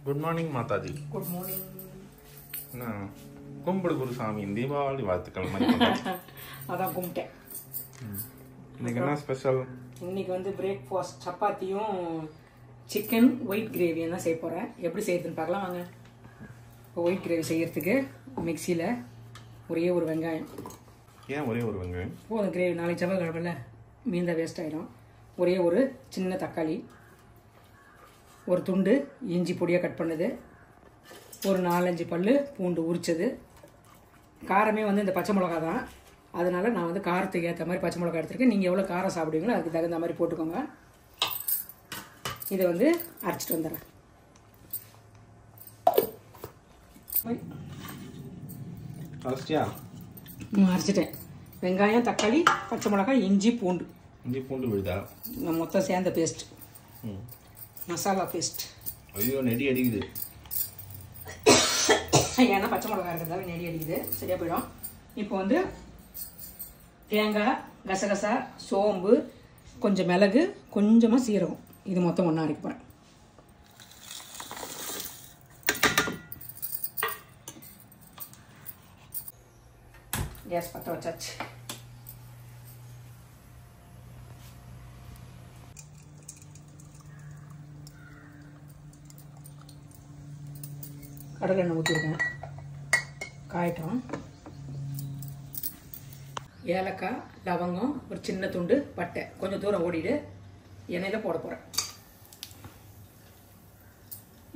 Good morning माता जी. Good morning. கும்பிடு குருசாமி தீபாவளி வாழ்த்துக்கள் மாதிரி அதான் கும்பிட்டேன். இன்னைக்கு என்ன ஸ்பெஷல்? இன்னைக்கு வந்து பிரேக்ஃபாஸ்ட் சப்பாத்தியும் சிக்கன் ஒயிட் கிரேவியும் தான் செய்ய போகிறேன். எப்படி செய்யறதுன்னு பார்க்கலாம் வாங்க. இப்போ ஒயிட் கிரேவி செய்யறதுக்கு மிக்சியில் ஒரே ஒரு வெங்காயம். ஏன் ஒரே ஒரு வெங்காயம்? போதும், கிரேவி நாளைக்கு செவ்வாய்க்கிழமைல மீன் தான் வேஸ்ட் ஆகிடும். ஒரே ஒரு சின்ன தக்காளி, ஒரு துண்டு இஞ்சி பொடியாக கட் பண்ணது, ஒரு 4-5 பல் பூண்டு உரிச்சது. காரமே வந்து இந்த பச்சை மிளகா தான், அதனால் நான் வந்து காரத்துக்கு ஏற்ற மாதிரி பச்சை மிளகா எடுத்துருக்கேன். நீங்கள் எவ்வளோ காரம் சாப்பிடுவீங்களோ அதுக்கு தகுந்த மாதிரி போட்டுக்கோங்க. இதை வந்து அரைச்சிட்டு வந்துடுறேன். அரைச்சிட்டேன். வெங்காயம், தக்காளி, பச்சை மிளகாய், இஞ்சி பூண்டு விழுதா மொத்தம் சேர்ந்த பேஸ்ட், மசாலா பேஸ்ட். ஐயோ நெடி அடிக்குது. ஏன்னா பச்சை மிளகா இருக்கிறதால நெடி அடிக்குது, சரியா போயிடும். இப்போ வந்து தேங்காய், கசகசா, சோம்பு, கொஞ்சம் மிளகு, கொஞ்சமாக சீரகம், இது மொத்தம் ஒன்றா அரைக்க போகிறேன். கேஸ் பற்ற வச்சாச்சு. கடலை எண்ணெய் ஊற்றிருக்கேன், காயட்டும். ஏலக்காய், லவங்கம், ஒரு சின்ன துண்டு பட்டை, கொஞ்சம் தூரம் ஓடிட்டு எண்ணெயில் போட போகிறேன்.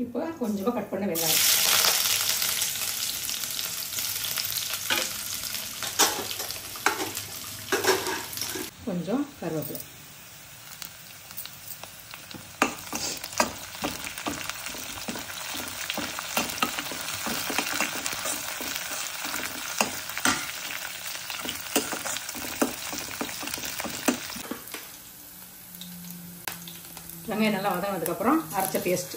இப்போ கொஞ்சமாக கட் பண்ண வெங்காயம், கொஞ்சம் கருவேப்பிலை, வெங்காயம் நல்லா வதங்கினதுக்கப்புறம் அரைச்ச பேஸ்ட்.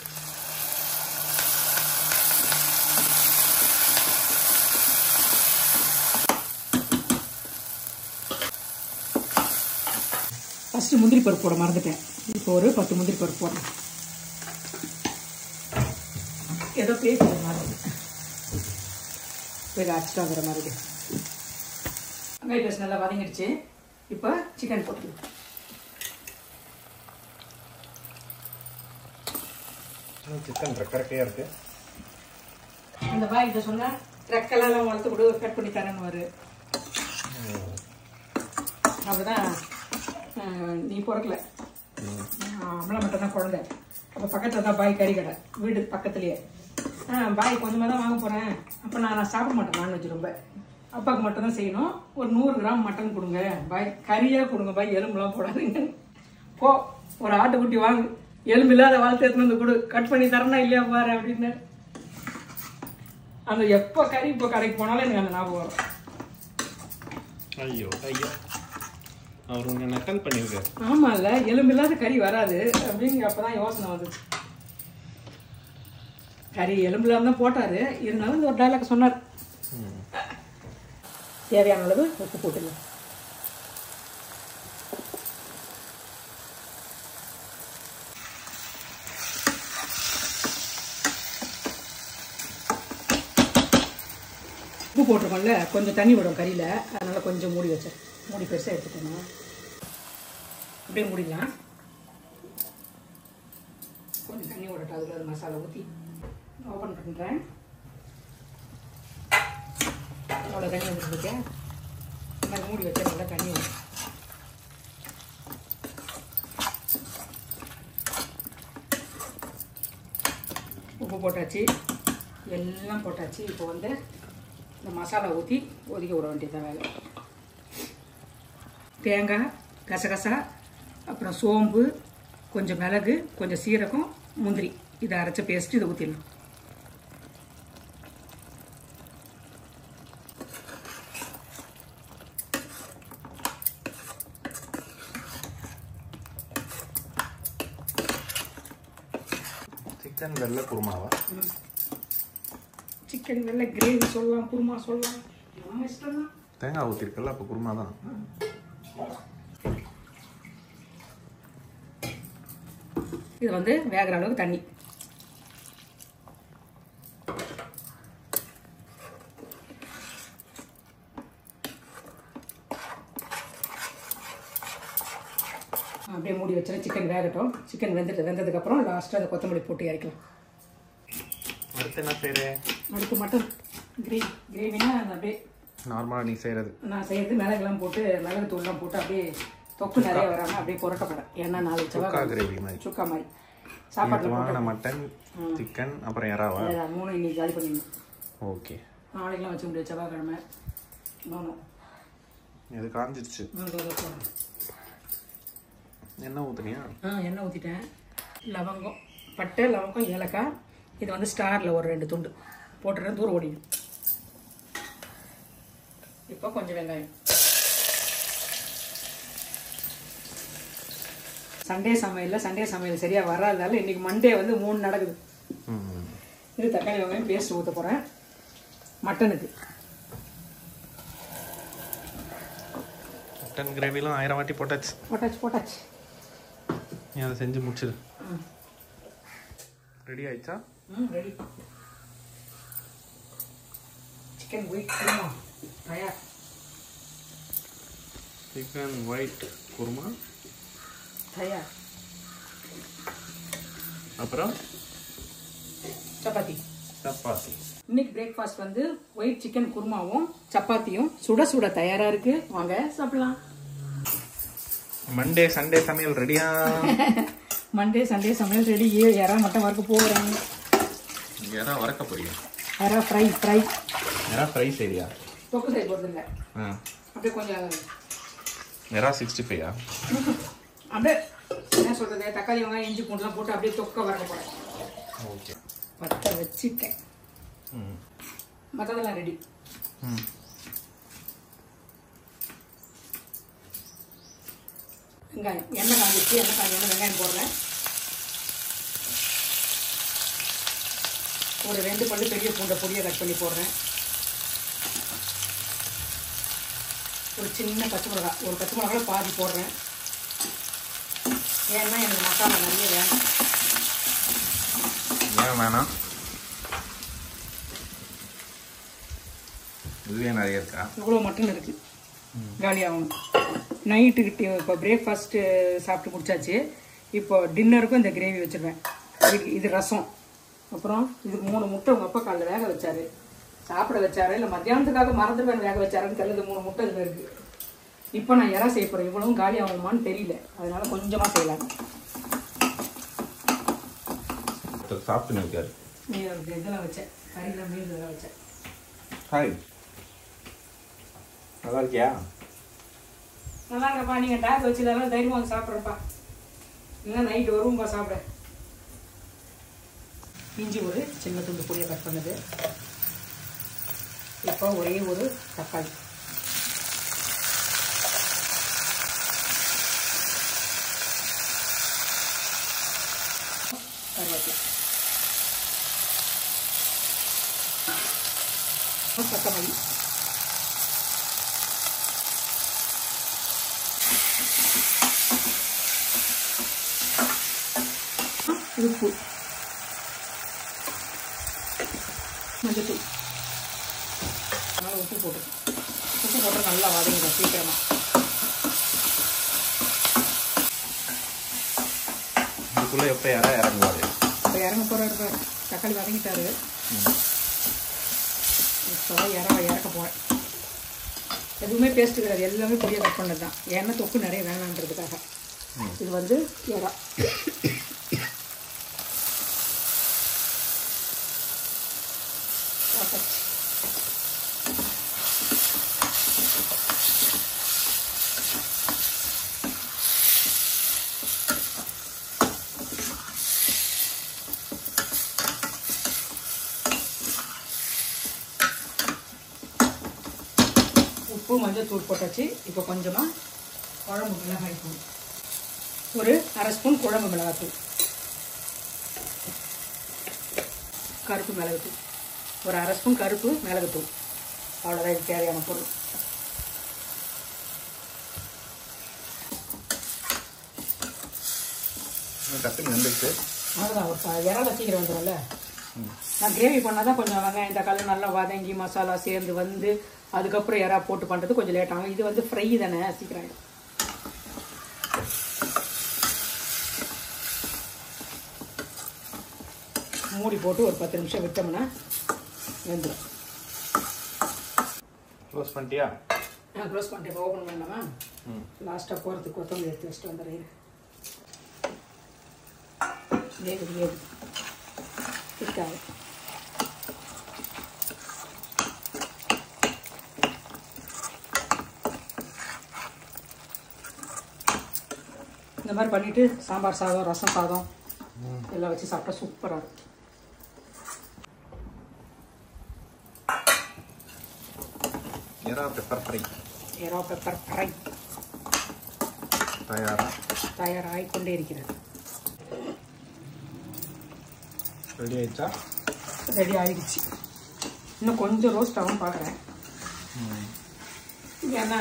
ஃபஸ்ட்டு முந்திரி பருப்பு போட மறந்துட்டேன். இப்போ ஒரு 10 முந்திரி பருப்பு போடுறேன். ஏதோ பேசுகிற மாதிரி போய் அரைச்சிட்டு வந்துடுற மாதிரி. வெங்காய பேஸ்ட் நல்லா வதங்கிடுச்சு. இப்போ சிக்கன் போட்டுக்கலாம். சிக்கன் ரெக்கரைக்கையா இருக்கு. அந்த பாய் கிட்ட சொன்னா ரெக்கெல்லாம் வளர்த்து கூட கட் பண்ணி தரேன்னு வரு. அப்படிதான் நீ பிறக்கல, அம்மளை மட்டும் தான் குழந்தை. அப்போ பக்கத்தில் தான் பாய் கறி கடை, வீடு பக்கத்துலேயே. பாய் கொஞ்சமாக தான் வாங்க போகிறேன். அப்போ நான் சாப்பிட மாட்டேன் நான்வெஜ் ரொம்ப. அப்பாவுக்கு மட்டும் தான் செய்யணும். ஒரு 100 கிராம் மட்டன் கொடுங்க பாய், கறியாக கொடுங்க பாய், எலும்புலாம் போடாதீங்க. போ ஒரு ஆட்டுக்குட்டி வாங்கு, எலும்பு இல்லாத வாழ்த்து எடுத்துன்னு வந்து கொடு, கட் பண்ணி தரனா இல்லையா பாரு அப்படின்னு. அந்த எப்போ கறி இப்போ கடைக்கு போனாலும் எனக்கு அந்த ஞாபகம் வரும். ஐயோ ஐயோ, அவர் உன்னை நக்கல் பண்ணியிருக்காரு. ஆமா இல்ல, எலும்பு இல்லாத கறி வராது அப்படின்னு அப்பதான் யோசனை வந்துச்சு. கறி எலும்பு இல்லாம தான் போட்டாரு, இருந்தாலும் இந்த ஒரு டைலாக் சொன்னார். தேவையான அளவு உப்பு போட்டுக்கலாம். உப்பு போட்டிருக்கோம்ல, கொஞ்சம் தண்ணி விடும் கறியில், அதனால் கொஞ்சம் மூடி வச்சேன். மூடி பெருசாக எடுத்துக்கணும். அப்படியே மூடிடலாம். கொஞ்சம் தண்ணி விடட்டும், அதில் ஒரு மசாலா ஊற்றி ஓப்பன் பண்ணுறேன். அவ்வளோ தண்ணி வந்துருக்கேன். இந்த மாதிரி மூடி வச்சா நல்லா தண்ணி வரும். உப்பு போட்டாச்சு, எல்லாம் போட்டாச்சு. இப்போ வந்து இந்த மசாலா ஊற்றி ஒதுக்கி விட வேண்டியதான் வேலை. தேங்காய், கசகசா, அப்புறம் சோம்பு, கொஞ்சம் மிளகு, கொஞ்சம் சீரகம், முந்திரி, இதை அரைச்ச பேஸ்ட்டு இதை ஊற்றிடலாம். சிக்கன் வெள்ளை குருமாவா? சிக்கன் வெள்ளை கிரேவி சொல்லலாம், குருமா சொல்லலாம், நம்ம இஷ்டம் தான். தேங்காய் ஊற்றிருக்கல, அப்போ குருமா தான். இது வந்து வேகிற அளவுக்கு தண்ணி. அப்படியே மூடி வச்சுட்டு சிக்கன் வேகட்டும். சிக்கன் வெந்ததுக்கப்புறம் லாஸ்ட்டாக அந்த கொத்தமல்லி போட்டு இறக்கலாம். அடுத்து என்ன செய்கிறேன்? அடுத்து மட்டன் கிரேவினா அப்படியே நார்மலாக நீ செய்கிறது. நான் செய்கிறது மிளகுலாம் போட்டு மிளகு தூள்லாம் போட்டு அப்படியே தொக்கு நிறைய வராமல் அப்படியே புரட்டப்படும். ஏன்னா 4 செவ்வாய் கிரேவி மாதிரி சுக்கா மாதிரி சாப்பாட்டில் வாங்கின மட்டன் சிக்கன் அப்புறம் இறாவா? 3 இன்னைக்கு காலி பண்ணிடணும். ஓகே. நாளைக்கெலாம் வச்சு முடியாது, செவ்வாய்க்கிழமை. நானும் இது காஞ்சிருச்சு. எண்ணெய் ஊற்றுனியா? எண்ணெய் ஊற்றிட்டேன். லவங்கம், பட்டை, லவங்கம், ஏலக்காய். இது வந்து ஸ்டாரில் ஒரு 2 துண்டு போட்டுறேன். தூரம் ஓடிடும். இப்போ கொஞ்சம் வெங்காயம். சண்டே சமையல் சரியாக வராததால இன்னைக்கு மண்டே வந்து 3 நடக்குது. இது தக்காளி வெங்காயம் பேஸ்ட் ஊற்ற போகிறேன் மட்டனுக்கு. மட்டன் கிரேவிலாம் 1000 வாட்டி போட்டாச்சு. நீ அதை செஞ்சு முடிச்சிடு. ரெடி ஆயிடுச்சா? ரெடி. சிக்கன் ஒயிட் குருமா தயார். சிக்கன் ஒயிட் குருமா தயார். அப்புறம் சப்பாத்தி. இன்னைக்கு பிரேக்ஃபாஸ்ட் வந்து ஒயிட் சிக்கன் குருமாவும் சப்பாத்தியும் சுட தயாரா இருக்கு. வாங்க சாப்பிடலாம். மண்டே சண்டே சமையல் ரெடியா? மண்டே சண்டே சமையல் ரெடி. எறா மட்டும் வறுக்க போறேன். எறா வறுக்க போறியா? எறா ஃப்ரை. எறா ஃப்ரை சரியா? தொக்கு செய்ய போறது இல்ல. அப்படியே கொஞ்சம் எறா 65 அப்படியே என்ன சொல்றது, தக்காளி வெங்காயம் இஞ்சி பூண்டுலாம் போட்டு அப்படியே தொக்க வறுக்க போறேன். ஓகே. பத்த வச்சுட்டேன். மற்றதெல்லாம் ரெடி. வெங்காயம் எண்ணெய் காஞ்சிச்சு. எண்ணெய் காஞ்சோட வெங்காயம் போடுறேன். ஒரு 2 பல்லு பெரிய பூண்டை பொடியை கட் பண்ணி போடுறேன். ஒரு சின்ன பச்சை மிளகாய், ஒரு பச்சை மிளகாய் பாதி போடுறேன். ஏன்னா எனக்கு மசாலா நிறைய வேணும். ஏன் வேணாம்? இதுவே நிறைய இருக்கா? இவ்வளோ மட்டன் இருக்கு, காலியாகணும். நைட்டுக்கிட்ட இப்போ பிரேக்ஃபாஸ்ட்டு சாப்பிட்டு முடிச்சாச்சு. இப்போ டின்னருக்கும் இந்த கிரேவி வச்சுருவேன். இது ரசம். அப்புறம் இதுக்கு 3 முட்டை உங்கள் அப்பா காலையில் வேக வச்சாரு, சாப்பிட வச்சாரு. இல்லை மத்தியானத்துக்காக மறந்துடுவேன் வேக வச்சாருன்னு தெரியல. 3 முட்டை இதில் இருக்குது. இப்போ நான் இறா செய்ய போகிறேன். இவ்வளவும் காலி ஆகுமான்னு தெரியல, அதனால கொஞ்சமாக செய்யலாம். சாப்பிட்டு இருக்காரு. இதெல்லாம் வச்சேன், கறியில் மீன் இதெல்லாம் வச்சேன். ஹாய், நல்லா இருக்கியா? நல்லா இருக்கப்பா. நீங்கள் டேக் வச்சுதான் தைரியமாக வந்து சாப்பிட்றப்பா. இல்லைன்னா நைட்டு வருவோம்ப்பா சாப்பிட. இஞ்சி ஒரு சின்ன துண்டு பொடியை கட் பண்ணுது. இப்போ ஒரே ஒரு தக்காளி. கருவேப்பிலை, கொத்தமல்லி, உப்பு, மஞ்சத்தூள். அதனால் உப்பு போட்டு நல்லா வதங்கிடும் சீக்கிரமாக. இதுக்குள்ளே எப்போ இறங்குவாரு? இப்போ இறங்க போகிறாரு. தக்காளி வதங்கிட்டாரு. இப்போ இறக்க போகிறேன். எதுவுமே பேஸ்ட் கிடையாது, எல்லாமே பொடியை கட் பண்ணது தான். ஏன்னா தொக்கு நிறைய வேணான்றதுக்காக. இது வந்து இறா. உப்பு மஞ்சள் தூள் போட்டாச்சு. இப்போ கொஞ்சமாக குழம்பு மிளகாய் தூள், ஒரு 1/2 ஸ்பூன் குழம்பு மிளகாய் தூள், கருப்பு மிளகுத்தூள், ஒரு 1/2 ஸ்பூன் கருப்பு மிளகுத்தூள். அவ்வளோதான் இது தேவையான பொருள். அதுதான் ஒரு இறால சீக்கிரம் வந்துடும்ல. நான் கிரேவி பண்ணால் தான் கொஞ்சம் வெங்காயம் தக்காளி நல்லா வதங்கி மசாலா சேர்ந்து வந்து அதுக்கப்புறம் இறா போட்டு பண்ணுறது கொஞ்சம் லேட் ஆகும். இது வந்து ஃப்ரை தானே, சீக்கிரம் ஆகிடும். மூடி போட்டு ஒரு 10 நிமிஷம் விட்டோம்னா வெந்துடும். க்ளோஸ் பண்ணிட்டியா? க்ளோஸ் பண்ணிட்டு இப்போ ஓப்பன் பண்ணலாமா? லாஸ்ட்டாக போகிறதுக்கு கொத்தமல்லி எடுத்து வச்சுட்டு வந்துடுறேன். வேகுது திக்காது. இந்த மாதிரி பண்ணிவிட்டு சாம்பார் சாதம், ரசம் சாதம் எல்லாம் வச்சு சாப்பிட்டா சூப்பராக இருக்கும். எறா பெப்பர் ஃப்ரை. எறா பெப்பர் ஃப்ரை தயாராகிக்கொண்டே இருக்கிறது. ரெடி ஆயிடுச்சா? ரெடி ஆகிடுச்சு. இன்னும் கொஞ்சம் ரோஸ்ட் ஆகும் பார்க்குறேன். ஏன்னா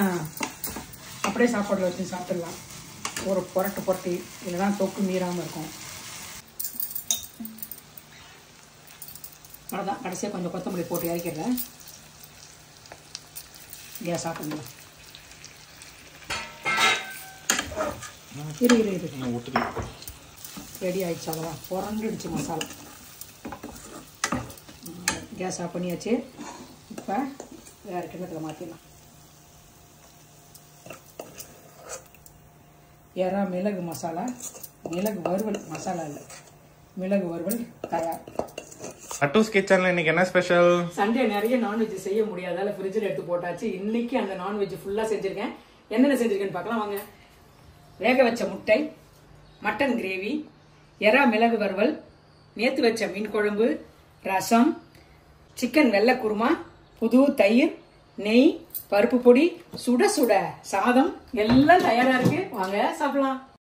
அப்படியே சாப்பாடில் வச்சு சாப்பிட்லாம். ஒரு புரட்டி இல்லைனா தொக்கு மீறாமல் இருக்கும். அவ்வளோதான். கடைசியாக கொஞ்சம் கொத்தமல்லி போட்டு இறக்கிடுறேன். கேஸ் ஆஃப் பண்ணிடலாம். இரு ரெடி ஆகிடுச்சு. அவ்வளோதான். புரண்டுடுச்சு மசாலா. கேஸ் ஆஃப் பண்ணியாச்சு. இப்போ வேறு கிண்ணத்தில் மாற்றிடலாம். எறா மிளகு மசாலா, மிளகு வறுவல் மசாலா இல்லை, மிளகு வறுவல் தயார். அட்டூஸ் கிச்சன்ல இன்னைக்கு என்ன ஸ்பெஷல்? சண்டே நிறைய நான்வெஜ் செய்ய முடியாதால ஃப்ரிட்ஜில் எடுத்து போட்டாச்சு. இன்னைக்கு அந்த நான்வெஜ் ஃபுல்லாக செஞ்சுருக்கேன். என்னென்ன செஞ்சுருக்கேன்னு பார்க்கலாம் வாங்க. வேக வச்ச முட்டை, மட்டன் கிரேவி, எறா மிளகு வறுவல், நேற்று வச்ச மீன் குழம்பு, ரசம், சிக்கன் வெள்ளை குருமா, புது தயிர், நெய், பருப்பு பொடி, சுட சுட சாதம் எல்லாம் தயாரா இருக்கு. வாங்க சாப்பிடலாம்.